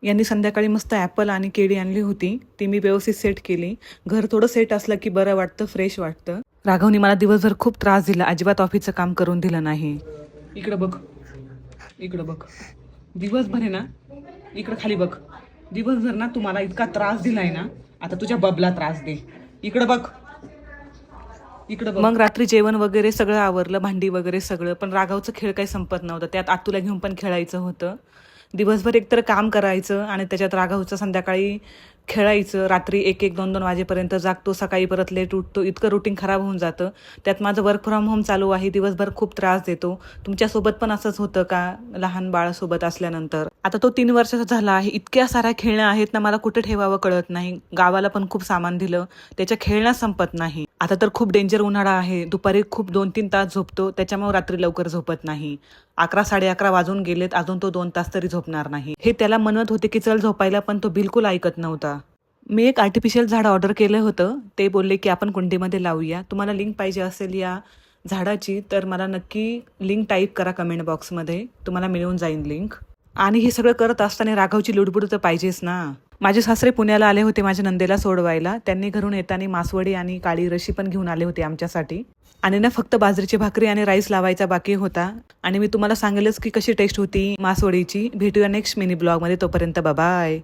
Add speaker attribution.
Speaker 1: यांनी संध्याकाळी मस्त ॲपल आणि केळी आणली होती, ती मी व्यवस्थित सेट केली. घर थोडं सेट असलं की बरं वाटतं, फ्रेश वाटतं. राघवनी मला दिवसभर खूप त्रास दिला, अजिबात ऑफिसचं काम करून दिलं नाही. इकडं बघ, इकडं बघ, दिवसभर आहे ना, इकडं खाली बघ. दिवसभर ना तुम्हाला इतका त्रास दिलाय ना, आता तुझ्या बबला त्रास दे. इकडं बघ, इकडं बघ. मग रात्री जेवण वगैरे सगळं आवरलं, भांडी वगैरे सगळं. पण राघवचं खेळ काही संपत नव्हतं, त्यात आतूला घेऊन पण खेळायचं होतं. दिवसभर एकतर काम करायचं आणि त्याच्यात राघवचं संध्याकाळी खेळायचं. रात्री 1-1, 2-2 वाजेपर्यंत जागतो, सकाळी परत लेट उठतो. इतकं रुटीन खराब होऊन जातं. त्यात माझं वर्क फ्रॉम होम चालू आहे, दिवसभर खूप त्रास देतो. तुमच्यासोबत पण असंच होतं का लहान बाळासोबत असल्यानंतर? आता तो 3 वर्षाचा झाला आहे, इतक्या साऱ्या खेळण्या आहेत ना, मला कुठे ठेवावं कळत नाही. गावाला पण खूप सामान दिलं, त्याच्या खेळण्या संपत नाही. आता तर खूप डेंजर उन्हाळा आहे, दुपारी खूप 2-3 तास झोपतो, त्याच्यामुळे रात्री लवकर झोपत नाही. 11-11:30 वाजून गेलेत, अजून तो 2 तास तरी झोपणार नाही. हे त्याला म्हणत होते की चल झोपायला, पण तो बिलकुल ऐकत नव्हता. मी एक आर्टिफिशियल झाड ऑर्डर केलं होतं, ते बोलले की आपण कुंडीमध्ये लावूया. तुम्हाला लिंक पाहिजे असेल या झाडाची तर मला नक्की लिंक टाईप करा कमेंट बॉक्समध्ये, तुम्हाला मिळून जाईल लिंक. आणि हे सगळं करत असताना राघवची लुडबुड तर पाहिजेच ना. माझे सासरे पुण्याला आले होते माझ्या नंदेला सोडवायला. त्यांनी घरून येताना मासवडी आणि काळी रशी पण घेऊन आले होते आमच्यासाठी. आणि ना फक्त बाजरीची भाकरी आणि राईस लावायचा बाकी होता. आणि मी तुम्हाला सांगेलच की कशी टेस्ट होती मासवडीची. भेटूया नेक्स्ट मिनी ब्लॉगमध्ये, तोपर्यंत बाय.